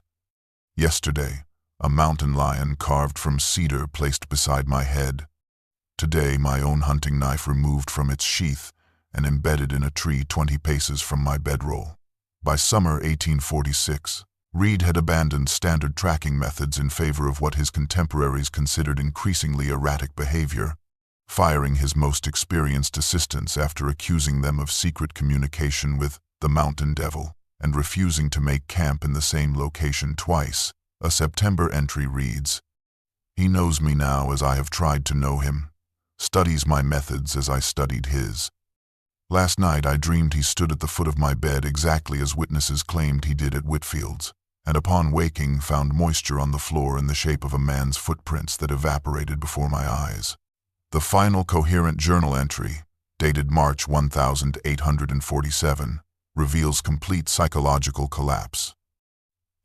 Yesterday, a mountain lion carved from cedar placed beside my head. Today, my own hunting knife removed from its sheath, and embedded in a tree 20 paces from my bedroll. By summer 1846, Reed had abandoned standard tracking methods in favor of what his contemporaries considered increasingly erratic behavior, firing his most experienced assistants after accusing them of secret communication with the Mountain Devil, and refusing to make camp in the same location twice. A September entry reads, "He knows me now as I have tried to know him, studies my methods as I studied his. Last night I dreamed he stood at the foot of my bed exactly as witnesses claimed he did at Whitfield's, and upon waking found moisture on the floor in the shape of a man's footprints that evaporated before my eyes." The final coherent journal entry, dated March 1847, reveals complete psychological collapse.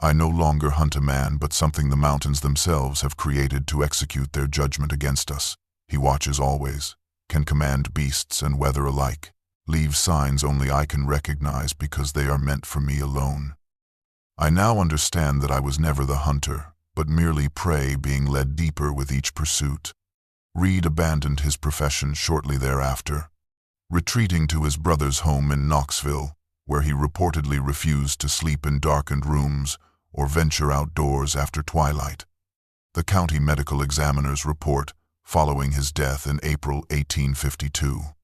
"I no longer hunt a man, but something the mountains themselves have created to execute their judgment against us. He watches always, can command beasts and weather alike, leaves signs only I can recognize because they are meant for me alone. I now understand that I was never the hunter, but merely prey being led deeper with each pursuit." Reed abandoned his profession shortly thereafter, retreating to his brother's home in Knoxville, where he reportedly refused to sleep in darkened rooms or venture outdoors after twilight. The county medical examiner's report, following his death in April 1852,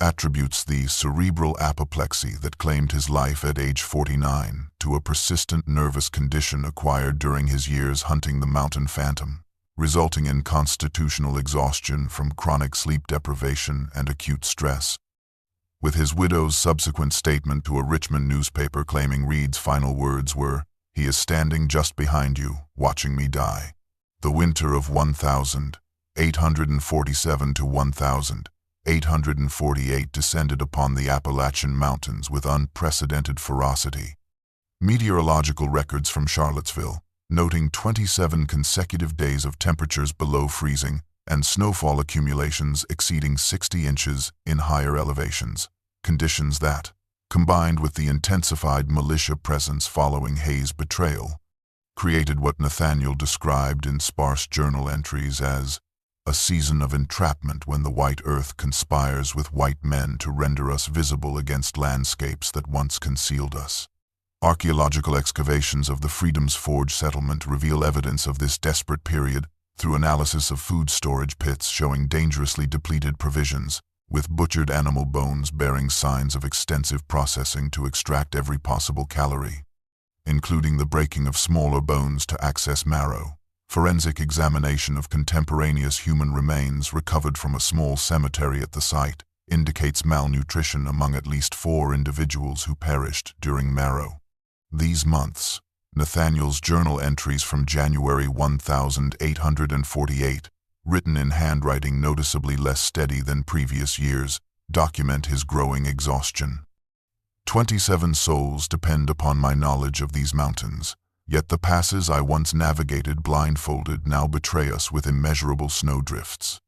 attributes the cerebral apoplexy that claimed his life at age 49 to a persistent nervous condition acquired during his years hunting the mountain phantom, resulting in constitutional exhaustion from chronic sleep deprivation and acute stress. With his widow's subsequent statement to a Richmond newspaper claiming Reed's final words were, "He is standing just behind you, watching me die." The winter of 1847 to 1848 descended upon the Appalachian Mountains with unprecedented ferocity. Meteorological records from Charlottesville, noting 27 consecutive days of temperatures below freezing and snowfall accumulations exceeding 60 inches in higher elevations, conditions that, combined with the intensified militia presence following Hayes' betrayal, created what Nathaniel described in sparse journal entries as a season of entrapment when the white earth conspires with white men to render us visible against landscapes that once concealed us. Archaeological excavations of the Freedom's Forge settlement reveal evidence of this desperate period through analysis of food storage pits showing dangerously depleted provisions, with butchered animal bones bearing signs of extensive processing to extract every possible calorie, including the breaking of smaller bones to access marrow. Forensic examination of contemporaneous human remains recovered from a small cemetery at the site indicates malnutrition among at least 4 individuals who perished during marrow. These months, Nathaniel's journal entries from January 1848, written in handwriting noticeably less steady than previous years, document his growing exhaustion. 27 souls depend upon my knowledge of these mountains, yet the passes I once navigated blindfolded now betray us with immeasurable snowdrifts.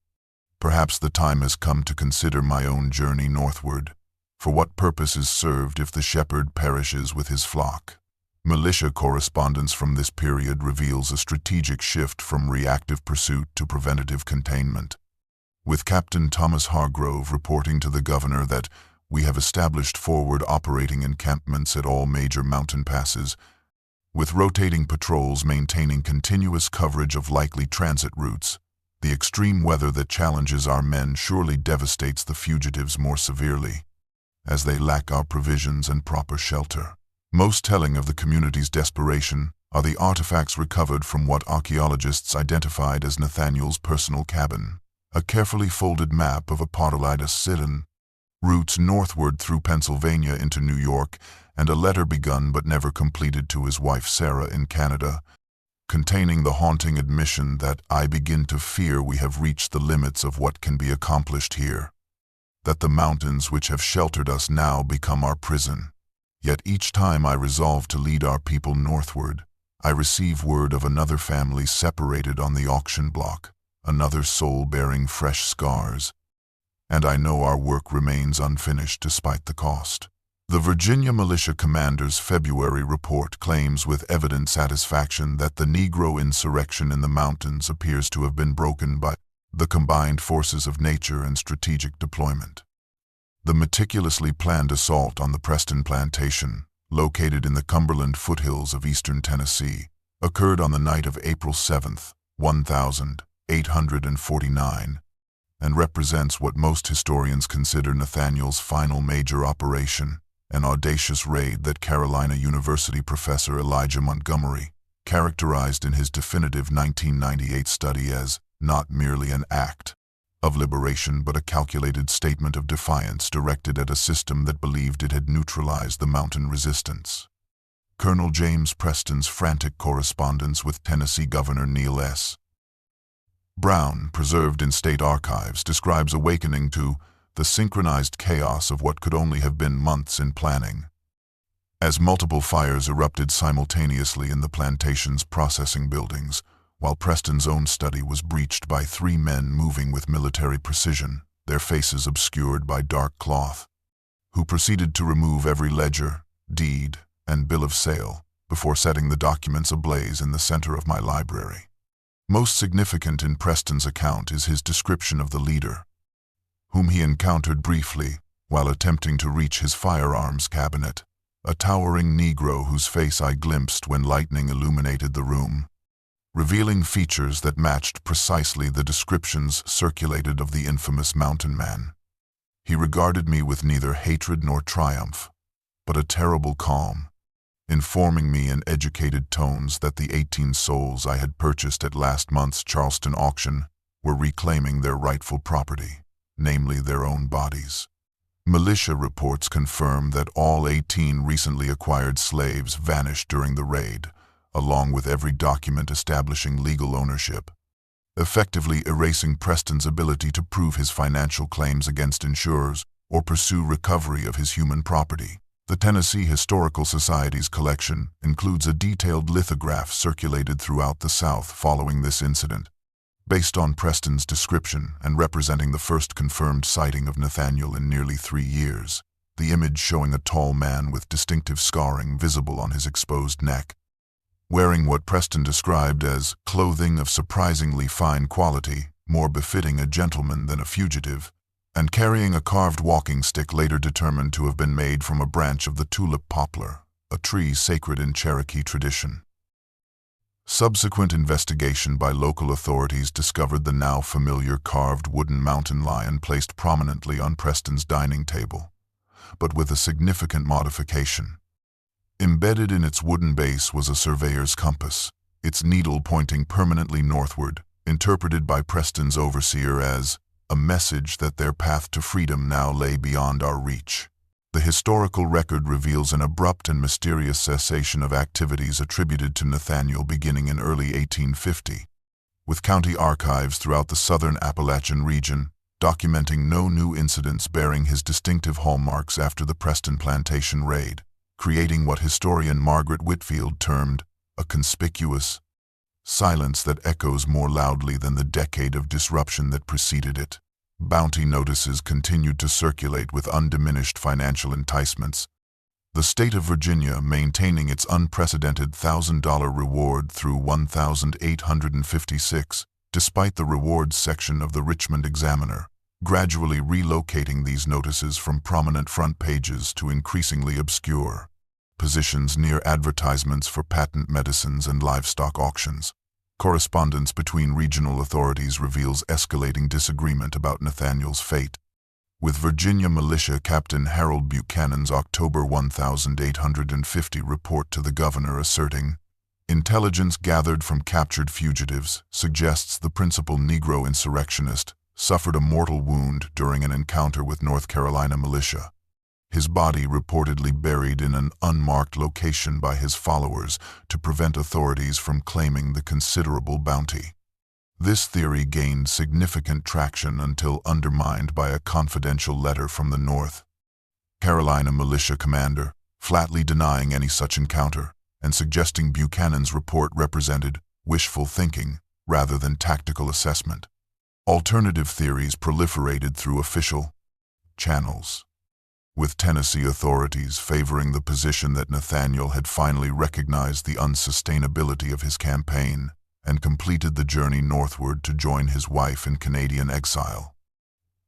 Perhaps the time has come to consider my own journey northward. For what purpose is served if the shepherd perishes with his flock? Militia correspondence from this period reveals a strategic shift from reactive pursuit to preventative containment, with Captain Thomas Hargrove reporting to the governor that we have established forward operating encampments at all major mountain passes, with rotating patrols maintaining continuous coverage of likely transit routes. The extreme weather that challenges our men surely devastates the fugitives more severely, as they lack our provisions and proper shelter. Most telling of the community's desperation are the artifacts recovered from what archaeologists identified as Nathaniel's personal cabin, a carefully folded map of Appodolidas Sidon, routes northward through Pennsylvania into New York, and a letter begun but never completed to his wife Sarah in Canada, containing the haunting admission that I begin to fear we have reached the limits of what can be accomplished here, that the mountains which have sheltered us now become our prison. Yet each time I resolve to lead our people northward, I receive word of another family separated on the auction block, another soul bearing fresh scars, and I know our work remains unfinished despite the cost. The Virginia Militia Commander's February report claims with evident satisfaction that the Negro insurrection in the mountains appears to have been broken by the combined forces of nature and strategic deployment. The meticulously planned assault on the Preston plantation, located in the Cumberland foothills of eastern Tennessee, occurred on the night of April 7, 1849, and represents what most historians consider Nathaniel's final major operation, an audacious raid that Carolina University professor Elijah Montgomery characterized in his definitive 1998 study as not merely an act of liberation but a calculated statement of defiance directed at a system that believed it had neutralized the mountain resistance. Colonel James Preston's frantic correspondence with Tennessee Governor Neal S. Brown, preserved in state archives, describes awakening to the synchronized chaos of what could only have been months in planning. As multiple fires erupted simultaneously in the plantation's processing buildings, while Preston's own study was breached by 3 men moving with military precision, their faces obscured by dark cloth, who proceeded to remove every ledger, deed, and bill of sale before setting the documents ablaze in the center of my library. Most significant in Preston's account is his description of the leader, whom he encountered briefly while attempting to reach his firearms cabinet, a towering Negro whose face I glimpsed when lightning illuminated the room, revealing features that matched precisely the descriptions circulated of the infamous mountain man. He regarded me with neither hatred nor triumph, but a terrible calm, informing me in educated tones that the 18 souls I had purchased at last month's Charleston auction were reclaiming their rightful property, namely their own bodies. Militia reports confirm that all 18 recently acquired slaves vanished during the raid, along with every document establishing legal ownership, effectively erasing Preston's ability to prove his financial claims against insurers or pursue recovery of his human property. The Tennessee Historical Society's collection includes a detailed lithograph circulated throughout the South following this incident, based on Preston's description and representing the first confirmed sighting of Nathaniel in nearly 3 years, the image showing a tall man with distinctive scarring visible on his exposed neck, wearing what Preston described as clothing of surprisingly fine quality, more befitting a gentleman than a fugitive, and carrying a carved walking stick later determined to have been made from a branch of the tulip poplar, a tree sacred in Cherokee tradition. Subsequent investigation by local authorities discovered the now familiar carved wooden mountain lion placed prominently on Preston's dining table, but with a significant modification. Embedded in its wooden base was a surveyor's compass, its needle pointing permanently northward, interpreted by Preston's overseer as a message that their path to freedom now lay beyond our reach. The historical record reveals an abrupt and mysterious cessation of activities attributed to Nathaniel beginning in early 1850, with county archives throughout the southern Appalachian region documenting no new incidents bearing his distinctive hallmarks after the Preston plantation raid, creating what historian Margaret Whitfield termed a conspicuous silence that echoes more loudly than the decade of disruption that preceded it. Bounty notices continued to circulate with undiminished financial enticements, the state of Virginia maintaining its unprecedented $1,000 reward through 1856, despite the rewards section of the Richmond Examiner, gradually relocating these notices from prominent front pages to increasingly obscure positions near advertisements for patent medicines and livestock auctions. Correspondence between regional authorities reveals escalating disagreement about Nathaniel's fate, with Virginia Militia Captain Harold Buchanan's October 1850 report to the governor asserting, "Intelligence gathered from captured fugitives suggests the principal Negro insurrectionist suffered a mortal wound during an encounter with North Carolina militia. His body reportedly buried in an unmarked location by his followers to prevent authorities from claiming the considerable bounty." This theory gained significant traction until undermined by a confidential letter from the North Carolina militia commander, flatly denying any such encounter and suggesting Buchanan's report represented wishful thinking rather than tactical assessment. Alternative theories proliferated through official channels, with Tennessee authorities favoring the position that Nathaniel had finally recognized the unsustainability of his campaign and completed the journey northward to join his wife in Canadian exile.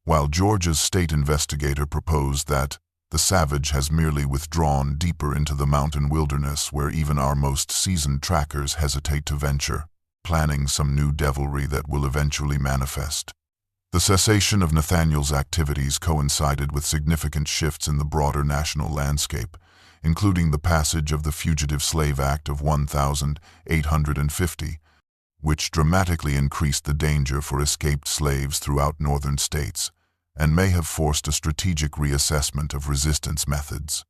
while Georgia's state investigator proposed that the savage has merely withdrawn deeper into the mountain wilderness where even our most seasoned trackers hesitate to venture, planning some new devilry that will eventually manifest. The cessation of Nathaniel's activities coincided with significant shifts in the broader national landscape, including the passage of the Fugitive Slave Act of 1850, which dramatically increased the danger for escaped slaves throughout northern states, and may have forced a strategic reassessment of resistance methods.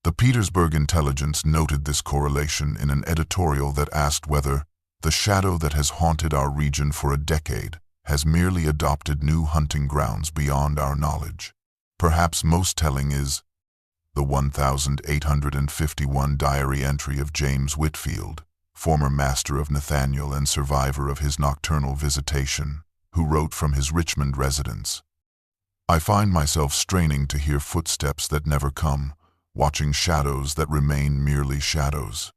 The Petersburg Intelligence noted this correlation in an editorial that asked whether the shadow that has haunted our region for a decade has merely adopted new hunting grounds beyond our knowledge. Perhaps most telling is the 1851 diary entry of James Whitfield, former master of Nathaniel and survivor of his nocturnal visitation, who wrote from his Richmond residence. I find myself straining to hear footsteps that never come, watching shadows that remain merely shadows.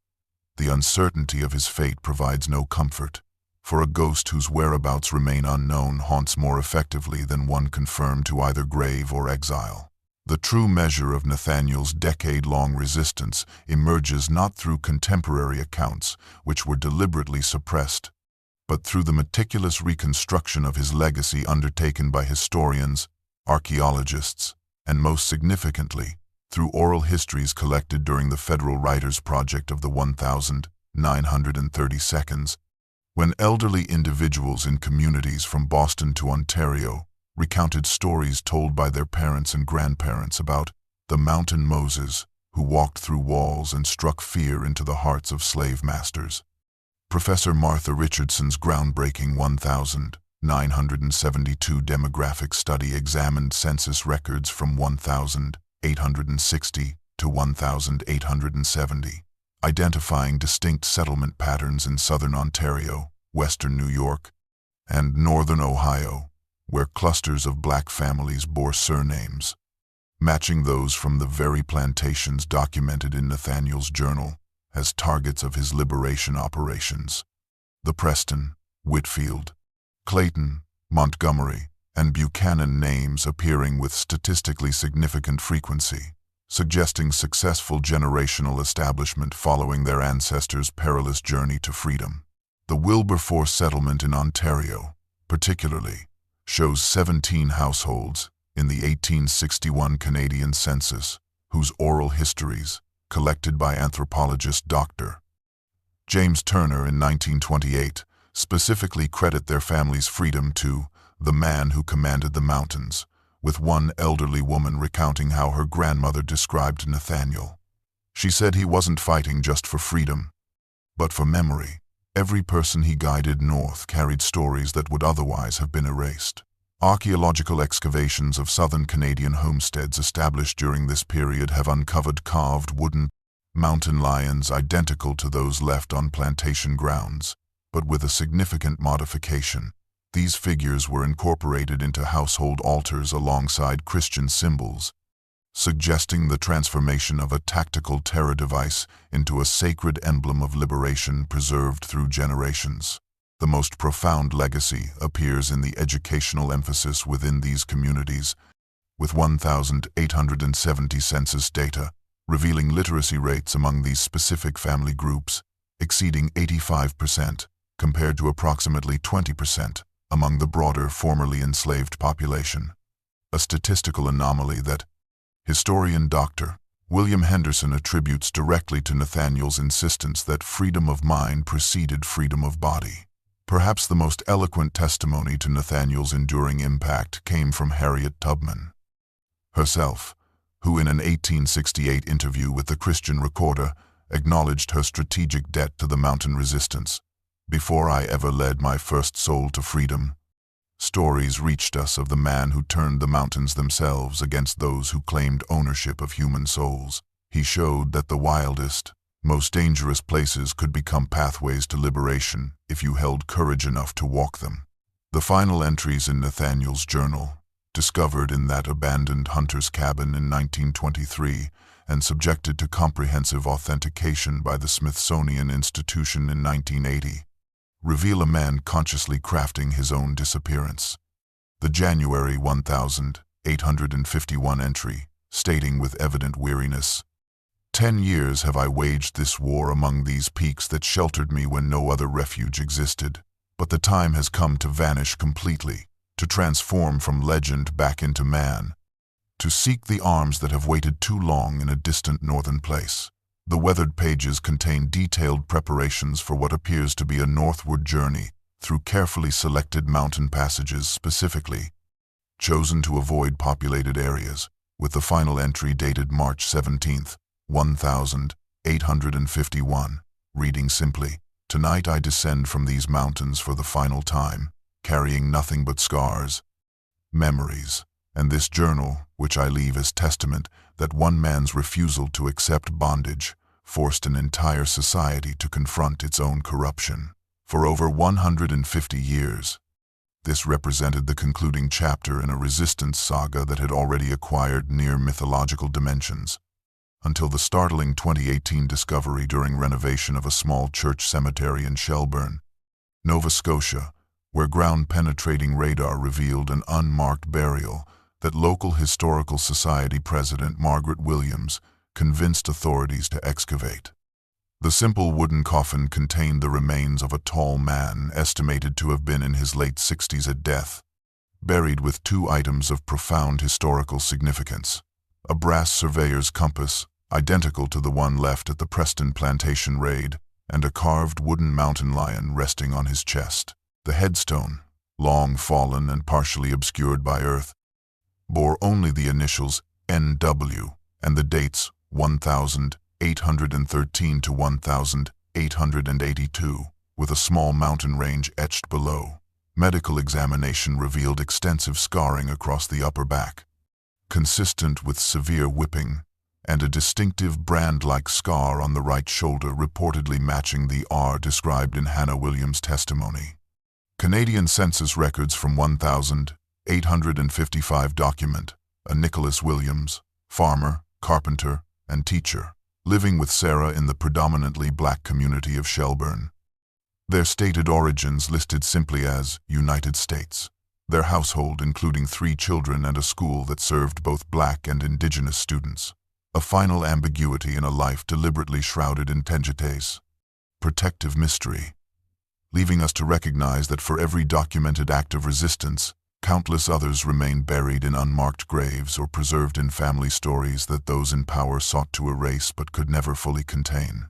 The uncertainty of his fate provides no comfort, for a ghost whose whereabouts remain unknown haunts more effectively than one confirmed to either grave or exile. The true measure of Nathaniel's decade-long resistance emerges not through contemporary accounts, which were deliberately suppressed, but through the meticulous reconstruction of his legacy undertaken by historians, archaeologists, and most significantly, through oral histories collected during the Federal Writers' Project of the 1930 seconds, when elderly individuals in communities from Boston to Ontario recounted stories told by their parents and grandparents about the Mountain Moses who walked through walls and struck fear into the hearts of slave masters. Professor Martha Richardson's groundbreaking 1972 demographic study examined census records from 1860 to 1870, identifying distinct settlement patterns in southern Ontario, western New York, and northern Ohio, where clusters of black families bore surnames, matching those from the very plantations documented in Nathaniel's journal as targets of his liberation operations. The Preston, Whitfield, Clayton, Montgomery, and Buchanan names appearing with statistically significant frequency, suggesting successful generational establishment following their ancestors' perilous journey to freedom. The Wilberforce settlement in Ontario, particularly, shows 17 households in the 1861 Canadian census, whose oral histories, collected by anthropologist Dr. James Turner in 1928, specifically credit their family's freedom to the man who commanded the mountains, with one elderly woman recounting how her grandmother described Nathaniel. She said he wasn't fighting just for freedom, but for memory. Every person he guided north carried stories that would otherwise have been erased. Archaeological excavations of southern Canadian homesteads established during this period have uncovered carved wooden mountain lions identical to those left on plantation grounds, but with a significant modification. These figures were incorporated into household altars alongside Christian symbols, suggesting the transformation of a tactical terror device into a sacred emblem of liberation preserved through generations. The most profound legacy appears in the educational emphasis within these communities, with 1,870 census data revealing literacy rates among these specific family groups exceeding 85%, compared to approximately 20% among the broader formerly enslaved population, a statistical anomaly that historian Dr. William Henderson attributes directly to Nathaniel's insistence that freedom of mind preceded freedom of body. Perhaps the most eloquent testimony to Nathaniel's enduring impact came from Harriet Tubman herself, who in an 1868 interview with the Christian Recorder acknowledged her strategic debt to the mountain resistance. Before I ever led my first soul to freedom, stories reached us of the man who turned the mountains themselves against those who claimed ownership of human souls. He showed that the wildest, most dangerous places could become pathways to liberation if you held courage enough to walk them. The final entries in Nathaniel's journal, discovered in that abandoned hunter's cabin in 1923 and subjected to comprehensive authentication by the Smithsonian Institution in 1980, reveal a man consciously crafting his own disappearance. The January 1851 entry, stating with evident weariness, "10 years have I waged this war among these peaks that sheltered me when no other refuge existed, but the time has come to vanish completely, to transform from legend back into man, to seek the arms that have waited too long in a distant northern place." The weathered pages contain detailed preparations for what appears to be a northward journey through carefully selected mountain passages specifically chosen to avoid populated areas, with the final entry dated March 17, 1851, reading simply, "Tonight I descend from these mountains for the final time, carrying nothing but scars, memories, and this journal, which I leave as testament that one man's refusal to accept bondage forced an entire society to confront its own corruption. For over 150 years, this represented the concluding chapter in a resistance saga that had already acquired near mythological dimensions, until the startling 2018 discovery during renovation of a small church cemetery in Shelburne, Nova Scotia, where ground-penetrating radar revealed an unmarked burial that local historical society president Margaret Williams convinced authorities to excavate. The simple wooden coffin contained the remains of a tall man estimated to have been in his late 60s at death, buried with 2 items of profound historical significance: a brass surveyor's compass, identical to the one left at the Preston Plantation raid, and a carved wooden mountain lion resting on his chest. The headstone, long fallen and partially obscured by earth, bore only the initials N.W. and the dates 1813 to 1882, with a small mountain range etched below. Medical examination revealed extensive scarring across the upper back, consistent with severe whipping, and a distinctive brand-like scar on the right shoulder reportedly matching the R described in Hannah Williams' testimony. Canadian census records from 1855 document a Nicholas Williams, farmer, carpenter, and teacher, living with Sarah in the predominantly black community of Shelburne. Their stated origins listed simply as United States. Their household including 3 children and a school that served both black and indigenous students. A final ambiguity in a life deliberately shrouded in tenjetes, protective mystery, leaving us to recognize that for every documented act of resistance, countless others remain buried in unmarked graves or preserved in family stories that those in power sought to erase but could never fully contain.